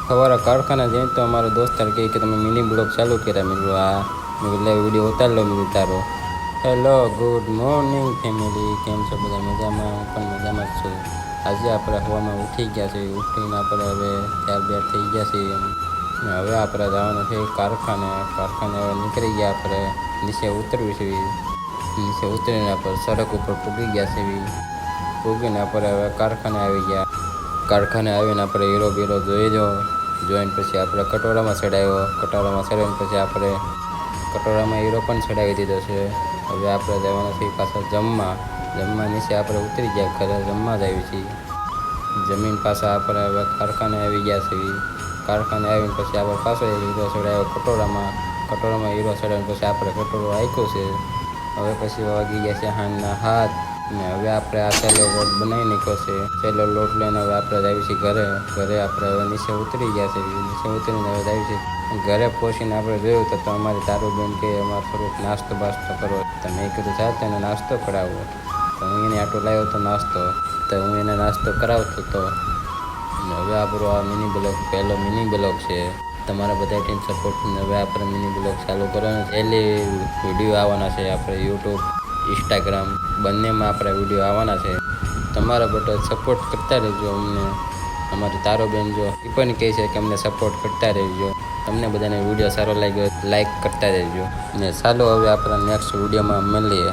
સવારે કારખાના જઈને તો અમારો દોસ્તાર કહે કે તમે મિની બ્લોગ ચાલુ કર્યા. મેં કીધું આ મેં વિડીયો ઉતાર લો મેં તારો. હેલો ગુડ મોર્નિંગ ફેમિલી, કેમ છો બધા મજામાં? હું પણ મજામાં જ છું. આજે આપણે હવામાં ઉઠી ગયા છે. ઉઠીને આપણે હવે ત્યાર થઈ ગયા છીએ. હવે આપણે જવાનું છે કારખાને હવે નીકળી ગયા. આપણે નીચે ઉતરવી છે. નીચે ઉતરીને આપણે સડક ઉપર પૂગી ગયા છે. પૂગીને આપણે હવે કારખાને આવી ગયા. કારખાને આવીને આપણે હીરો બીરો જોઈને પછી આપણે કટોરામાં ચડાવ્યો. કટોરામાં ચડાવીને પછી આપણે કટોરામાં હીરો પણ ચડાવી દીધો છે. હવે આપણે જવાના છીએ પાછા જમવા નીચે આપણે ઉતરી ગયા. ઘરે જમવા જ આવી છીએ. જમીન પાછા આપણે હવે કારખાને આવી ગયા છીએ. કારખાને આવીને પછી આપણે પાછો હીરો ચડાવ્યો કટોરામાં હીરો ચડાવીને પછી આપણે કટોરો આંક્યો છે. હવે પછી વાગી ગયા છે હાંજના 7 ને હવે આપણે આ સહેલો લોટ બનાવી નાખ્યો છે. સહેલો લોટ લઈને હવે આપણે જઈએ છીએ ઘરે આપણે હવે નીચે ઉતરી ગયા છે. નીચે ઉતરીને હવે જઈએ છીએ ઘરે. પહોંચીને આપણે જોયું તો અમારી તારુબેન કે અમારે થોડોક નાસ્તો બાસ્તો કરો. તો મેં કીધું ચાલ તેને નાસ્તો કરાવો. તો હું એને આટો લાવ્યો હતો નાસ્તો. તો હું એને નાસ્તો કરાવતો હતો. હવે આપણો આ મિની બ્લોગ પહેલો મિની બ્લોગ છે. તમારા બધાથી સપોર્ટને હવે આપણે મિની બ્લોગ ચાલુ કરવાનો. ડેલી વિડીયો આવવાના છે. આપણે યુટ્યુબ ઇન્સ્ટાગ્રામ બંનેમાં આપણે વિડીયો આવવાના છે. તમારા બધા સપોર્ટ કરતા રહેજો અમને. અમારી તારોબેન જો એ પણ કહે છે કે અમને સપોર્ટ કરતા રહેજો. તમને બધાને વિડીયો સારો લાગ્યો લાઈક કરતા રહેજો. ને ચાલો હવે આપણા નેક્સ્ટ વિડીયોમાં મળીએ.